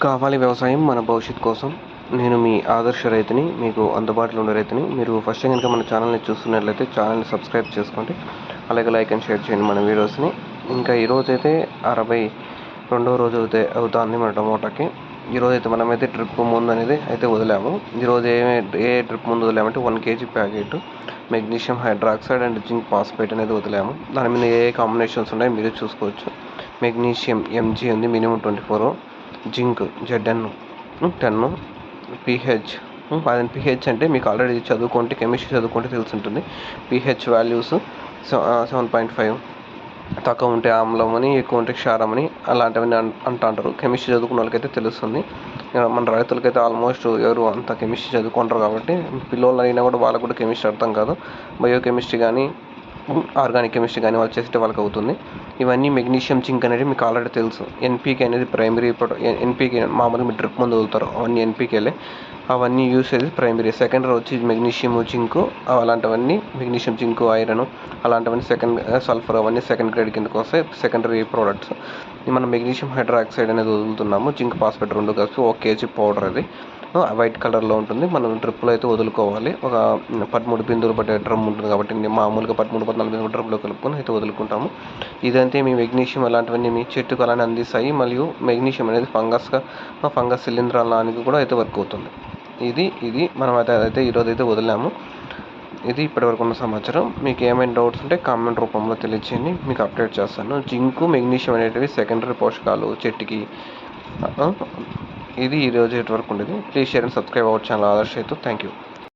కావాలి వ్యవసాయం మన భవిష్యత్తు కోసం. నేను మీ ఆదర్శ రైతుని, మీకు అందుబాటులో ఉండే రైతుని. మీరు ఫస్ట్ టైం కనుక మన ఛానల్ని చూస్తున్నట్లయితే ఛానల్ని సబ్స్క్రైబ్ చేసుకోండి. అలాగే లైక్ అండ్ షేర్ చేయండి మన వీడియోస్ని. ఇంకా ఈరోజైతే 62వ రోజు అవుతుంది మన టమోటాకి. ఈరోజైతే మనమైతే డ్రిప్ ముందు అనేది అయితే వదిలాము. ఈరోజు ఏ డ్రిప్ ముందు వదిలామంటే 1 kg packet magnesium hydroxide and zinc phosphate అనేది వదిలాము. దాని మీద ఏ కాంబినేషన్స్ ఉన్నాయో మీరు చూసుకోవచ్చు. మెగ్నీషియం ఎంజీ ఉంది, minimum 24, zinc ZN 10, pH pH అంటే మీకు ఆల్రెడీ చదువుకుంటే, కెమిస్ట్రీ చదువుకుంటే తెలిసి ఉంటుంది. pH వాల్యూస్ 7.5, తక్కువ ఉంటే ఆమ్లం అని, ఎక్కువ ఉంటే క్షారం అని అలాంటివన్నీ అంటారు. కెమిస్ట్రీ చదువుకున్న వాళ్ళకైతే తెలుస్తుంది. మన రైతులకైతే ఆల్మోస్ట్ ఎవరు అంత కెమిస్ట్రీ చదువుకుంటారు కాబట్టి పిల్లలు అయినా కూడా వాళ్ళకు కూడా కెమిస్ట్రీ అర్థం కాదు. బయోకెమిస్ట్రీ కానీ ఆర్గానిక్ కెమిస్ట్రీ కానీ వాళ్ళు చేస్తే వాళ్ళకి అవుతుంది. ఇవన్నీ మెగ్నీషియం జింక్ అనేది మీకు ఆల్రెడీ తెలుసు. ఎన్పీకే అనేది ప్రైమరీ ఎన్పీకే మామూలుగా మీరు డ్రిప్ ముందు వదులుతారు, అవన్నీ ఎన్పీకేలే. అవన్నీ యూస్ చేసేది ప్రైమరీ. సెకండరీ వచ్చి మెగ్నీషియం జింకు, అలాంటివన్నీ మెగ్నీషియం జింకు, ఐరన్ అలాంటివన్నీ సెకండ్, సల్ఫర్ అవన్నీ సెకండ్ గ్రేడ్ కిందకు వస్తాయి, సెకండరీ ప్రోడక్ట్స్. మనం మెగ్నీషియం హైడ్రాక్సైడ్ అనేది వదులుతున్నాము. జింక్ ఫాస్ఫేట్ 2 కలిపి 1 kg పౌడర్ అది వైట్ కలర్లో ఉంటుంది. మనం డ్రిప్లో అయితే వదులుకోవాలి. ఒక 13 బిందువులు పట్టే డ్రమ్ ఉంటుంది కాబట్టి మామూలుగా 13-14 బిందువులు డ్రమ్లో కలుపుకొని అయితే వదులుకుంటాము. ఇదంతే మీ మెగ్నీషియం అలాంటివన్నీ మీ చెట్టుకు అలానే అందిస్తాయి. మరియు మెగ్నీషియం అనేది ఫంగస్ శిలీంధ్రాలకి కూడా అయితే వర్క్ అవుతుంది. ఇది మనం అయితే ఈరోజు అయితే వదిలాము. ఇది ఇప్పటివరకు ఉన్న సమాచారం. మీకు ఏమైనా డౌట్స్ ఉంటే కామెంట్ రూపంలో తెలియచేయండి, మీకు అప్డేట్ చేస్తాను. జింకు మెగ్నీషియం అనేటివి సెకండరీ పోషకాలు చెట్టుకి. ఇది ఈరోజు వరకు ఉండేది. Please share and subscribe our channel ఆదర్శ రైతు. Thank you.